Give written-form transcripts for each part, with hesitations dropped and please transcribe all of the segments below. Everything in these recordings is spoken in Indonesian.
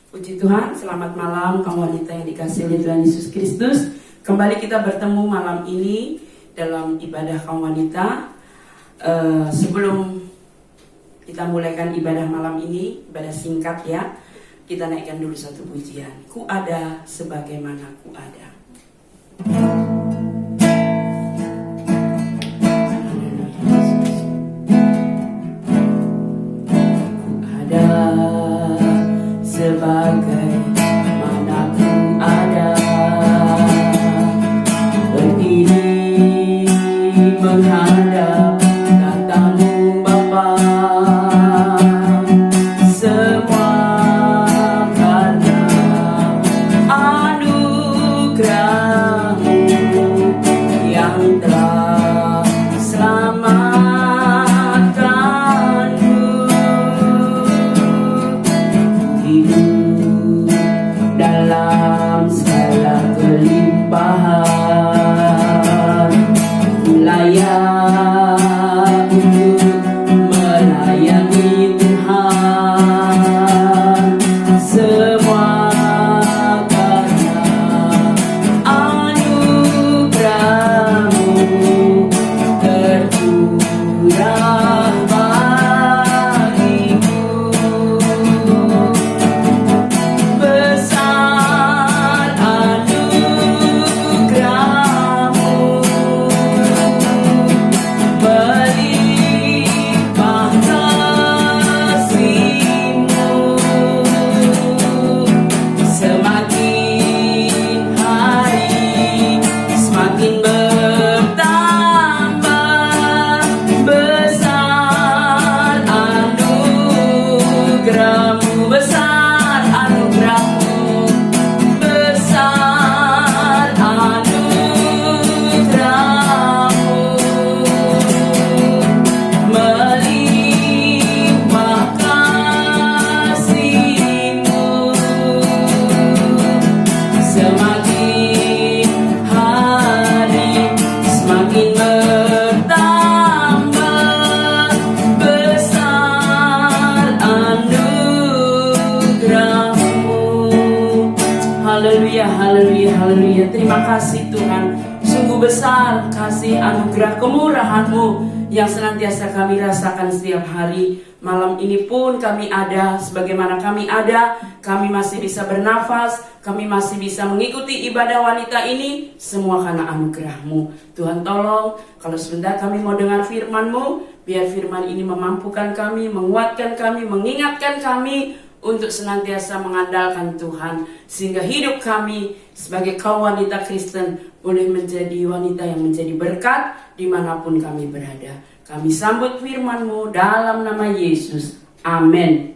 Puji Tuhan, selamat malam kaum wanita yang dikasihi oleh Tuhan Yesus Kristus. Kembali kita bertemu malam ini dalam ibadah kaum wanita. Sebelum kita mulaikan ibadah malam ini, ibadah singkat ya, kita naikkan dulu satu pujian. Ku ada sebagaimana ku ada. Sebagai mana ku ada, berdiri menghadap tatamu Bapa, semua karena anugerah-Mu yang telah selamatkanku. Hidup dalam segala kelimpahan, layak untuk melayani Tuhan, semua karena anugerah-Mu tercurah bagiku. Besar anugerah-Mu, melimpah kasih-Mu, semakin hari semakin bertambah. Besar anugerah-Mu, besar anugerah-Mu, besar anugerah-Mu, melimpah kasih-Mu, semakin hari semakin bertambah. Besar anugerah-Mu. Haleluya, haleluya, haleluya. Terima kasih Tuhan. Sungguh besar kasih anugerah kemurahan-Mu yang senantiasa kami rasakan setiap hari. Malam ini pun kami ada, sebagaimana kami ada, kami masih bisa bernafas, kami masih bisa mengikuti ibadah wanita ini, semua karena anugerah-Mu. Tuhan tolong, kalau sebentar kami mau dengar firman-Mu, biar firman ini memampukan kami, menguatkan kami, mengingatkan kami untuk senantiasa mengandalkan Tuhan, sehingga hidup kami sebagai kaum wanita Kristen boleh menjadi wanita yang menjadi berkat dimanapun kami berada. Kami sambut firman-Mu dalam nama Yesus. Amin.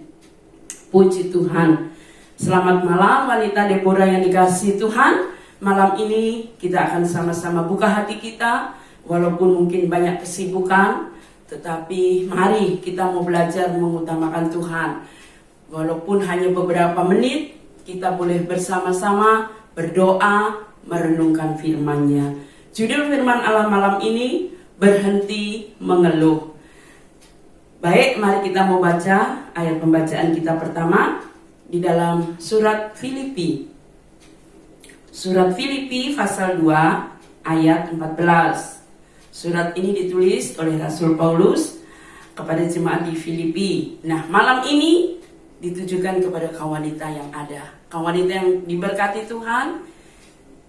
Puji Tuhan. Selamat malam wanita Deborah yang dikasihi Tuhan. Malam ini kita akan sama-sama buka hati kita, walaupun mungkin banyak kesibukan, tetapi mari kita mau belajar mengutamakan Tuhan. Walaupun hanya beberapa menit, kita boleh bersama-sama berdoa, merenungkan firman-Nya. Judul firman Allah malam ini, berhenti mengeluh. Baik, mari kita mau baca ayat pembacaan kita pertama di dalam surat Filipi. Surat Filipi pasal 2 ayat 14. Surat ini ditulis oleh Rasul Paulus kepada jemaat di Filipi. Nah, malam ini ditujukan kepada kaum wanita yang ada, kaum wanita yang diberkati Tuhan,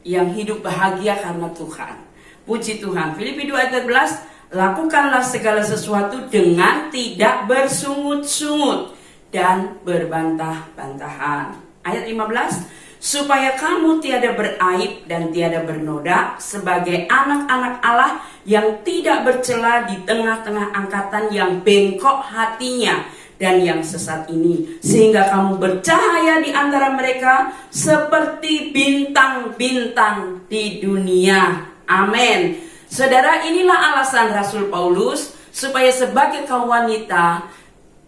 yang hidup bahagia karena Tuhan. Puji Tuhan. Filipi 2 ayat 14, lakukanlah segala sesuatu dengan tidak bersungut-sungut dan berbantah-bantahan. Ayat 15, supaya kamu tiada beraib dan tiada bernoda sebagai anak-anak Allah yang tidak bercela di tengah-tengah angkatan yang bengkok hatinya dan yang sesat ini, sehingga kamu bercahaya di antara mereka seperti bintang-bintang di dunia. Amin. Saudara, inilah alasan Rasul Paulus supaya sebagai kaum wanita,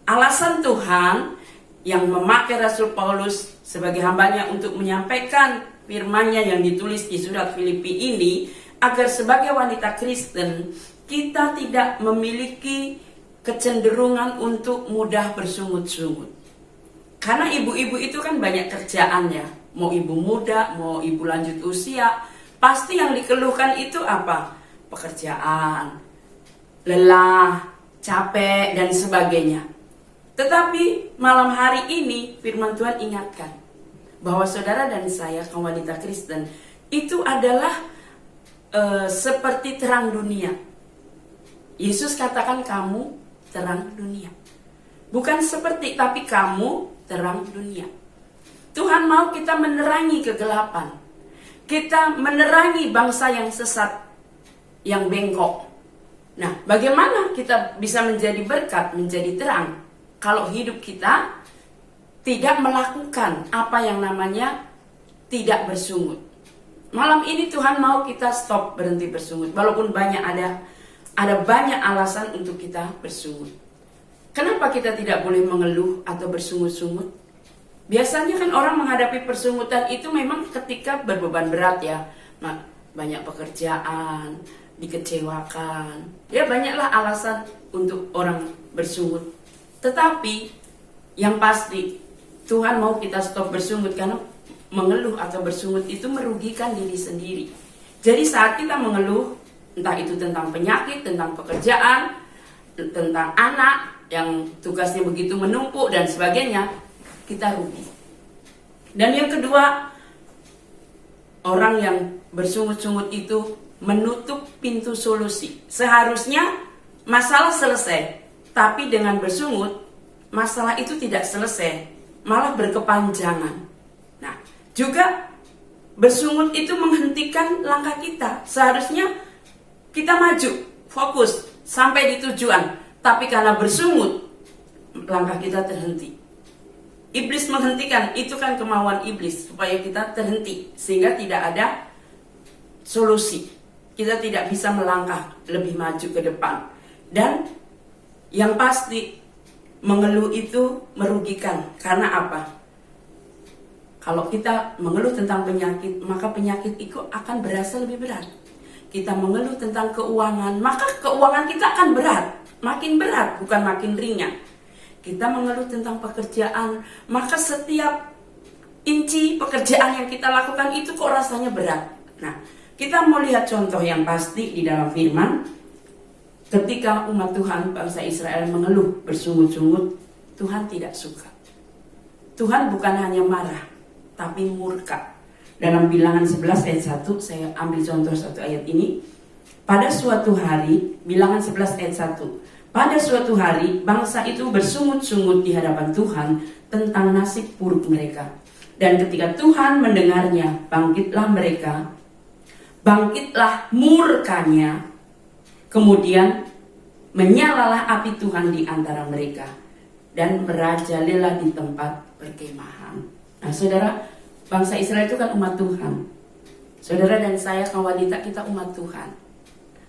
alasan Tuhan yang memakai Rasul Paulus sebagai hambanya untuk menyampaikan firman-Nya yang ditulis di surat Filipi ini, agar sebagai wanita Kristen kita tidak memiliki kecenderungan untuk mudah bersungut-sungut. Karena ibu-ibu itu kan banyak kerjaan ya. Mau ibu muda, mau ibu lanjut usia, pasti yang dikeluhkan itu apa? Pekerjaan, lelah, capek, dan sebagainya. Tetapi malam hari ini firman Tuhan ingatkan bahwa saudara dan saya, kaum wanita Kristen, itu adalah seperti terang dunia. Yesus katakan kamu terang dunia. Bukan seperti, tapi kamu terang dunia. Tuhan mau kita menerangi kegelapan. Kita menerangi bangsa yang sesat, yang bengkok. Nah, bagaimana kita bisa menjadi berkat, menjadi terang, kalau hidup kita tidak melakukan apa yang namanya tidak bersungut. Malam ini Tuhan mau kita stop, berhenti bersungut. Walaupun ada banyak alasan untuk kita bersungut. Kenapa kita tidak boleh mengeluh atau bersungut-sungut? Biasanya kan orang menghadapi persungutan itu memang ketika berbeban berat ya. Banyak pekerjaan, dikecewakan. Ya banyaklah alasan untuk orang bersungut. Tetapi yang pasti Tuhan mau kita stop bersungut, karena mengeluh atau bersungut itu merugikan diri sendiri. Jadi saat kita mengeluh, entah itu tentang penyakit, tentang pekerjaan, tentang anak yang tugasnya begitu menumpuk dan sebagainya, kita rugi. Dan yang kedua, orang yang bersungut-sungut itu menutup pintu solusi. Seharusnya masalah selesai, tapi dengan bersungut, masalah itu tidak selesai, malah berkepanjangan. Nah, juga bersungut itu menghentikan langkah kita. Seharusnya kita maju, fokus, sampai di tujuan. Tapi karena bersungut, langkah kita terhenti. Iblis menghentikan, itu kan kemauan iblis, supaya kita terhenti. Sehingga tidak ada solusi. Kita tidak bisa melangkah lebih maju ke depan. Dan yang pasti, mengeluh itu merugikan. Karena apa? Kalau kita mengeluh tentang penyakit, maka penyakit itu akan berasa lebih berat. Kita mengeluh tentang keuangan, maka keuangan kita akan berat. Makin berat, bukan makin ringan. Kita mengeluh tentang pekerjaan, maka setiap inci pekerjaan yang kita lakukan itu kok rasanya berat. Nah, kita mau lihat contoh yang pasti di dalam firman. Ketika umat Tuhan, bangsa Israel mengeluh, bersungut-sungut, Tuhan tidak suka. Tuhan bukan hanya marah, tapi murka. Dalam Bilangan 11 ayat 1, saya ambil contoh satu ayat ini. Pada suatu hari, Bilangan 11 ayat 1, pada suatu hari bangsa itu bersungut-sungut di hadapan Tuhan tentang nasib buruk mereka. Dan ketika Tuhan mendengarnya, bangkitlah mereka, bangkitlah murkanya, kemudian menyalalah api Tuhan di antara mereka, dan merajalela di tempat perkemahan. Nah saudara, bangsa Israel itu kan umat Tuhan. Saudara dan saya, kaum wanita, kita umat Tuhan.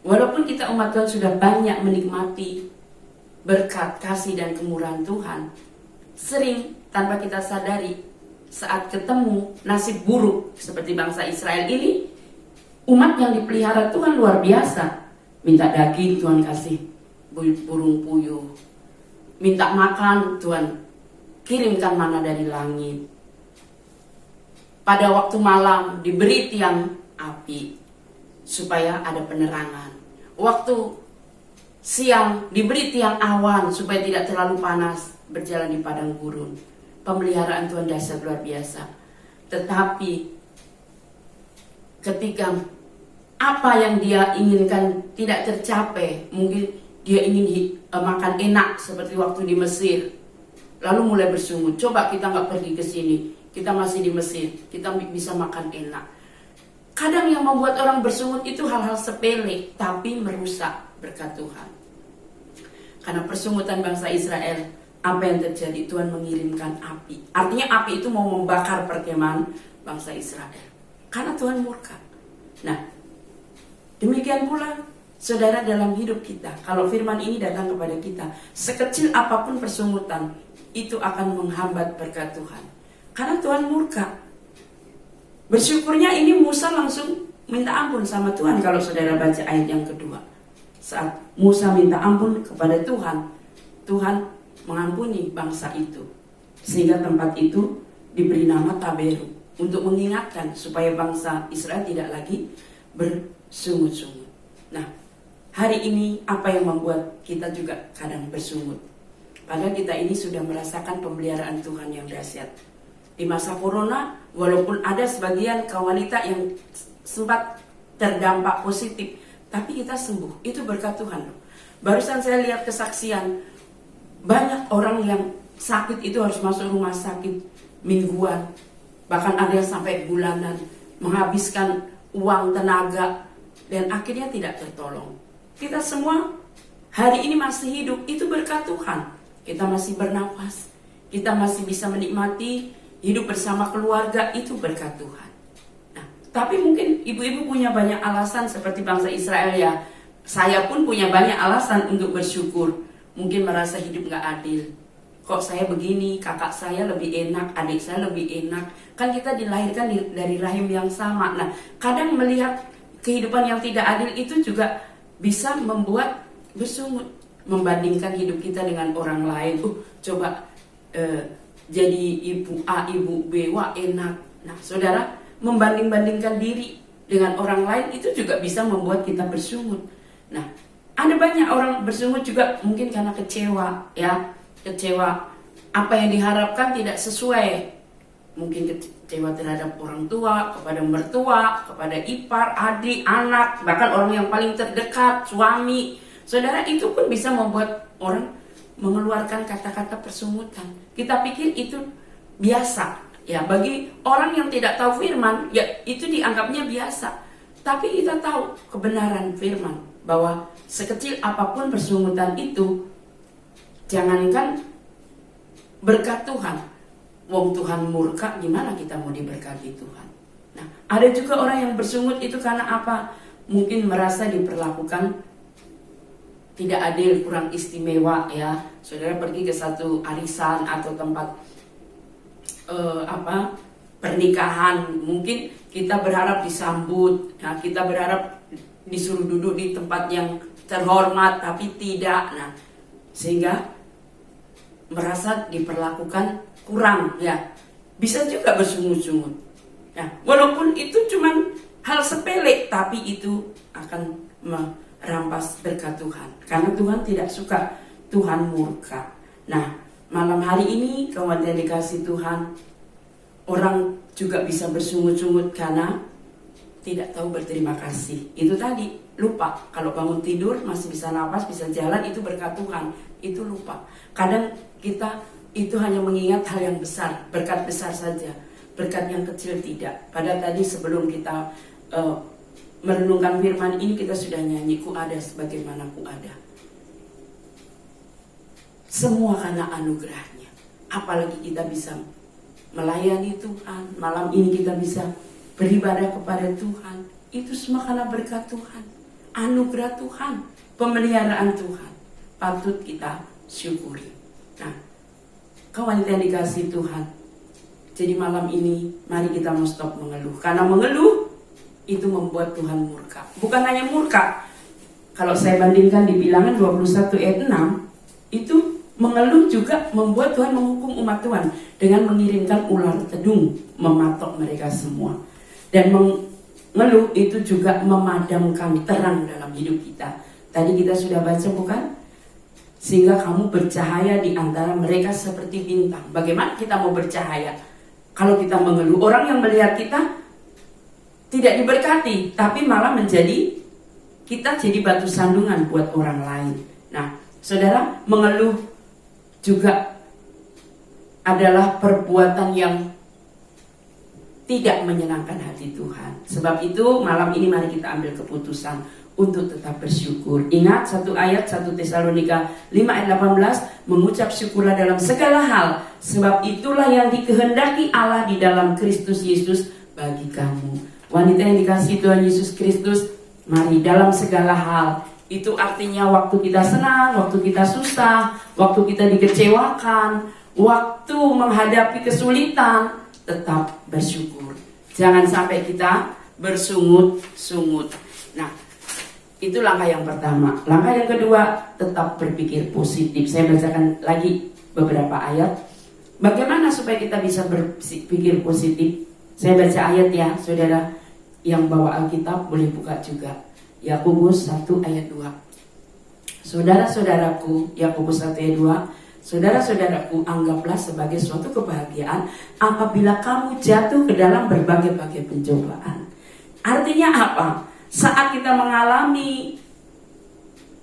Walaupun kita umat Tuhan sudah banyak menikmati berkat, kasih, dan kemurahan Tuhan, sering tanpa kita sadari, saat ketemu nasib buruk seperti bangsa Israel ini, umat yang dipelihara Tuhan luar biasa. Minta daging, Tuhan kasih burung puyuh. Minta makan, Tuhan kirimkan mana dari langit. Pada waktu malam diberi tiang api supaya ada penerangan. Waktu siang diberi tiang awan supaya tidak terlalu panas berjalan di padang gurun. Pemeliharaan Tuhan dahsyat luar biasa. Tetapi ketika apa yang dia inginkan tidak tercapai, mungkin dia ingin makan enak seperti waktu di Mesir, lalu mulai bersungut, coba kita nggak pergi ke sini, kita masih di Mesir, kita bisa makan enak. Kadang yang membuat orang bersungut itu hal-hal sepele, tapi merusak berkat Tuhan. Karena persungutan bangsa Israel, apa yang terjadi? Tuhan mengirimkan api. Artinya api itu mau membakar perkemahan bangsa Israel. Karena Tuhan murka. Nah, demikian pula saudara dalam hidup kita. Kalau firman ini datang kepada kita, sekecil apapun persungutan, itu akan menghambat berkat Tuhan. Karena Tuhan murka. Bersyukurnya ini Musa langsung minta ampun sama Tuhan. Kalau saudara baca ayat yang kedua, saat Musa minta ampun kepada Tuhan, Tuhan mengampuni bangsa itu. Sehingga tempat itu diberi nama Taberu untuk mengingatkan supaya bangsa Israel tidak lagi bersungut-sungut. Nah, hari ini apa yang membuat kita juga kadang bersungut? Padahal kita ini sudah merasakan pemeliharaan Tuhan yang dahsyat. Di masa corona, walaupun ada sebagian kaum wanita yang sempat terdampak positif, tapi kita sembuh. Itu berkat Tuhan. Barusan saya lihat kesaksian, banyak orang yang sakit itu harus masuk rumah sakit mingguan, bahkan ada yang sampai bulanan, menghabiskan uang, tenaga, dan akhirnya tidak tertolong. Kita semua hari ini masih hidup, itu berkat Tuhan. Kita masih bernapas, kita masih bisa menikmati hidup bersama keluarga, itu berkat Tuhan. Nah, tapi mungkin ibu-ibu punya banyak alasan seperti bangsa Israel ya. Saya pun punya banyak alasan untuk bersyukur. Mungkin merasa hidup gak adil. Kok saya begini, kakak saya lebih enak, adik saya lebih enak. Kan kita dilahirkan dari rahim yang sama. Nah, kadang melihat kehidupan yang tidak adil itu juga bisa membuat bersungut. Membandingkan hidup kita dengan orang lain. Coba jadi ibu A, ibu B, wah enak. Nah, saudara, membanding-bandingkan diri dengan orang lain itu juga bisa membuat kita bersungut. Nah, ada banyak orang bersungut juga mungkin karena kecewa, ya. Kecewa apa yang diharapkan tidak sesuai. Mungkin kecewa terhadap orang tua, kepada mertua, kepada ipar, adik, anak, bahkan orang yang paling terdekat, suami. Saudara, itu pun bisa membuat orang mengeluarkan kata-kata persungutan. Kita pikir itu biasa. Ya, bagi orang yang tidak tahu firman, ya itu dianggapnya biasa. Tapi kita tahu kebenaran firman bahwa sekecil apapun persungutan itu, jangankan berkat Tuhan, wong Tuhan murka, gimana kita mau diberkati Tuhan? Nah, ada juga orang yang bersungut itu karena apa? Mungkin merasa diperlakukan tidak adil, kurang istimewa, ya. Saudara pergi ke satu arisan atau tempat pernikahan, mungkin kita berharap disambut, nah, kita berharap disuruh duduk di tempat yang terhormat, tapi tidak. Nah, sehingga merasa diperlakukan kurang, ya. Bisa juga bersungut-sungut. Nah, walaupun itu cuman hal sepele, tapi itu akan merampas berkat Tuhan. Karena Tuhan tidak suka, Tuhan murka. Nah, malam hari ini kawan yang dikasih Tuhan, orang juga bisa bersungut-sungut karena tidak tahu berterima kasih. Itu tadi, lupa. Kalau bangun tidur masih bisa napas, bisa jalan, itu berkat Tuhan. Itu lupa. Kadang kita itu hanya mengingat hal yang besar, berkat besar saja. Berkat yang kecil tidak. Padahal tadi sebelum kita merenungkan firman ini, kita sudah nyanyi, ku ada sebagaimana ku ada. Semua karena anugerahnya. Apalagi kita bisa melayani Tuhan. Malam ini kita bisa beribadah kepada Tuhan. Itu semua karena berkat Tuhan, anugerah Tuhan, pemeliharaan Tuhan. Patut kita syukuri. Nah, kawan yang dikasih Tuhan, jadi malam ini mari kita mau stop mengeluh. Karena mengeluh itu membuat Tuhan murka. Bukan hanya murka. Kalau saya bandingkan di Bilangan 21 ayat 6, itu mengeluh juga membuat Tuhan menghukum umat Tuhan dengan mengirimkan ular tedung mematok mereka semua. Dan mengeluh itu juga memadamkan terang dalam hidup kita. Tadi kita sudah baca, bukan? Sehingga kamu bercahaya di antara mereka seperti bintang. Bagaimana kita mau bercahaya kalau kita mengeluh? Orang yang melihat kita tidak diberkati, tapi malah kita jadi batu sandungan buat orang lain. Nah, saudara, mengeluh juga adalah perbuatan yang tidak menyenangkan hati Tuhan. Sebab itu malam ini mari kita ambil keputusan untuk tetap bersyukur. Ingat satu ayat 1 Tesalonika 5 ayat 18, mengucap syukurlah dalam segala hal, sebab itulah yang dikehendaki Allah di dalam Kristus Yesus bagi kamu. Wanita yang dikasihi Tuhan Yesus Kristus, mari dalam segala hal. Itu artinya waktu kita senang, waktu kita susah, waktu kita dikecewakan, waktu menghadapi kesulitan, tetap bersyukur. Jangan sampai kita bersungut-sungut. Nah, itu langkah yang pertama. Langkah yang kedua, tetap berpikir positif. Saya bacakan lagi beberapa ayat. Bagaimana supaya kita bisa berpikir positif? Saya baca ayat ya, saudara yang bawa Alkitab boleh buka juga. Yakobus 1 ayat 2. Saudara-saudaraku, Yakobus 1 ayat 2. Saudara-saudaraku, anggaplah sebagai suatu kebahagiaan apabila kamu jatuh ke dalam berbagai-bagai pencobaan. Artinya apa? Saat kita mengalami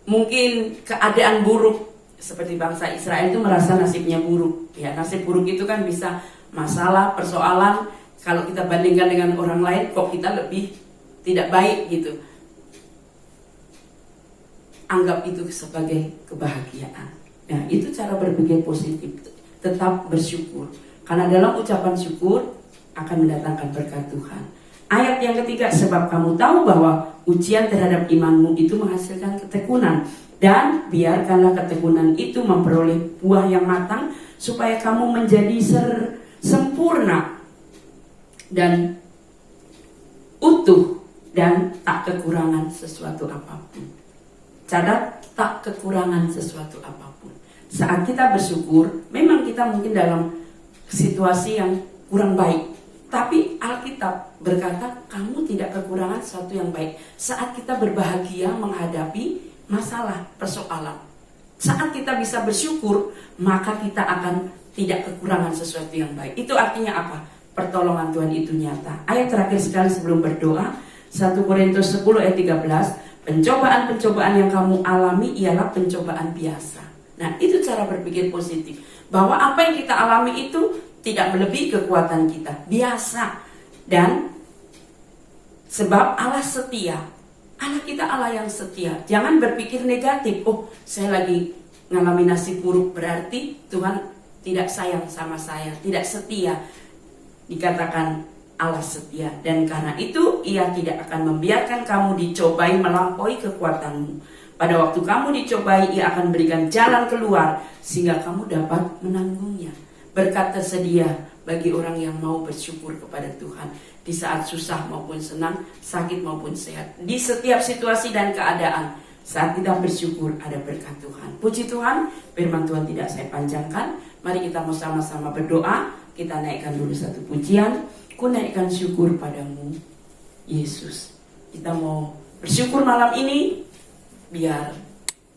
mungkin keadaan buruk, seperti bangsa Israel itu merasa nasibnya buruk. Ya, nasib buruk itu kan bisa masalah, persoalan. Kalau kita bandingkan dengan orang lain, kok kita lebih tidak baik gitu. Anggap itu sebagai kebahagiaan. Nah, itu cara berpikir positif. Tetap bersyukur. Karena dalam ucapan syukur akan mendatangkan berkat Tuhan. Ayat yang ketiga, sebab kamu tahu bahwa ujian terhadap imanmu itu menghasilkan ketekunan. Dan biarkanlah ketekunan itu memperoleh buah yang matang, supaya kamu menjadi sempurna dan utuh dan tak kekurangan sesuatu apapun. Catat, tak kekurangan sesuatu apapun. Saat kita bersyukur, memang kita mungkin dalam situasi yang kurang baik, tapi Alkitab berkata kamu tidak kekurangan sesuatu yang baik. Saat kita berbahagia menghadapi masalah, persoalan, saat kita bisa bersyukur, maka kita akan tidak kekurangan sesuatu yang baik. Itu artinya apa? Pertolongan Tuhan itu nyata. Ayat terakhir sekali sebelum berdoa, 1 Korintus 10 ayat 13. Pencobaan-pencobaan yang kamu alami ialah pencobaan biasa. Nah, itu cara berpikir positif. Bahwa apa yang kita alami itu tidak melebihi kekuatan kita, biasa. Dan sebab Allah setia. Allah kita Allah yang setia. Jangan berpikir negatif. Oh, saya lagi ngalami nasib buruk, berarti Tuhan tidak sayang sama saya, tidak setia. Dikatakan Allah setia, dan karena itu Ia tidak akan membiarkan kamu dicobai melampaui kekuatanmu. Pada waktu kamu dicobai, Ia akan berikan jalan keluar sehingga kamu dapat menanggungnya. Berkat tersedia bagi orang yang mau bersyukur kepada Tuhan di saat susah maupun senang, sakit maupun sehat, di setiap situasi dan keadaan. Saat kita bersyukur ada berkat Tuhan. Puji Tuhan, firman Tuhan tidak saya panjangkan. Mari kita mau sama-sama berdoa. Kita naikkan dulu satu pujian. Ku naikkan syukur padamu, Yesus. Kita mau bersyukur malam ini, biar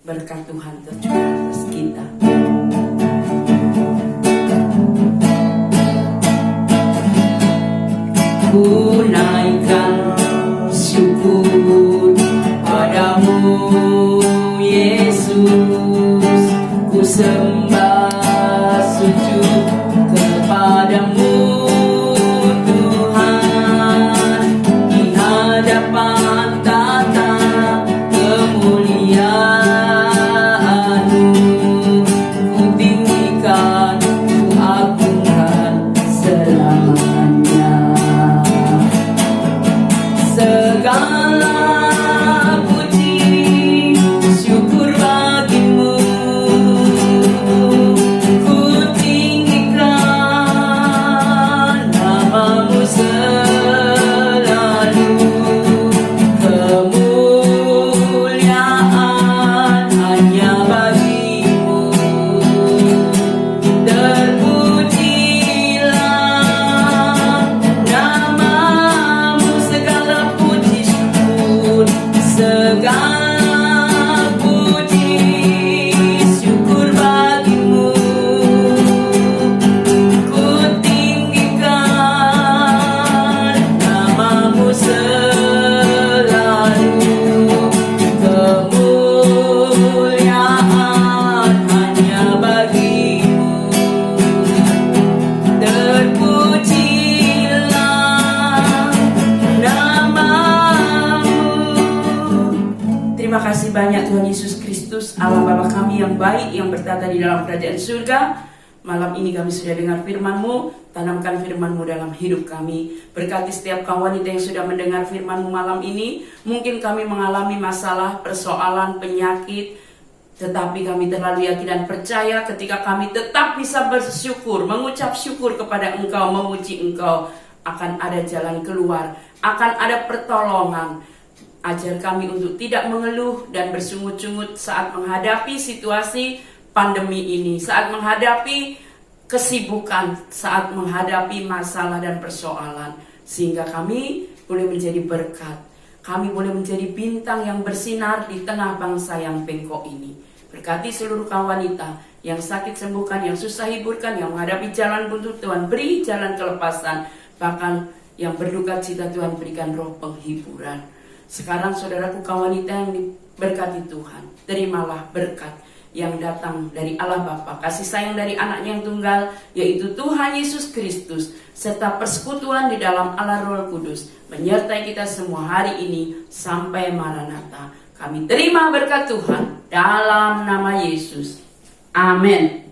berkat Tuhan tercurah atas kita. Ku naikkan syukur padamu, Yesus. Ku sembah sujud kepadamu, Tuhan, di hadapan tata kemuliaan-Mu. Ku tinggikan, ku agungkan selamanya. Segala puji syukur bagimu, ku tinggikan namamu selalu. Kemuliaan hanya bagimu. Terpujilah namamu, segala puji syukur, segala puji syukur bagimu. Ku tinggikan namamu selalu. Kemuliaan hanya bagimu. Terpujilah namamu. Terima kasih banyak Tuhan Yesus Kristus, Allah Bapa kami yang baik, yang bertata di dalam kerajaan surga. Malam ini kami sudah dengar firman-Mu, tanamkan firman-Mu dalam hidup kami. Berkati setiap kawan wanita yang sudah mendengar firman-Mu malam ini. Mungkin kami mengalami masalah, persoalan, penyakit, tetapi kami terlalu yakin dan percaya ketika kami tetap bisa bersyukur, mengucap syukur kepada Engkau, memuji Engkau, akan ada jalan keluar, akan ada pertolongan. Ajar kami untuk tidak mengeluh dan bersungut-sungut saat menghadapi situasi pandemi ini, saat menghadapi kesibukan saat menghadapi masalah dan persoalan, sehingga kami boleh menjadi berkat. Kami boleh menjadi bintang yang bersinar di tengah bangsa yang bengkok ini. Berkati seluruh kaum wanita yang sakit sembuhkan, yang susah hiburkan, yang menghadapi jalan buntu Tuhan beri jalan kelepasan, bahkan yang berduka cita Tuhan berikan roh penghiburan. Sekarang saudaraku kaum wanita yang diberkati Tuhan, terimalah berkat yang datang dari Allah Bapa, kasih sayang dari anaknya yang tunggal, yaitu Tuhan Yesus Kristus, serta persekutuan di dalam Allah Roh Kudus, menyertai kita semua hari ini sampai Maranatha. Kami terima berkat Tuhan dalam nama Yesus. Amin.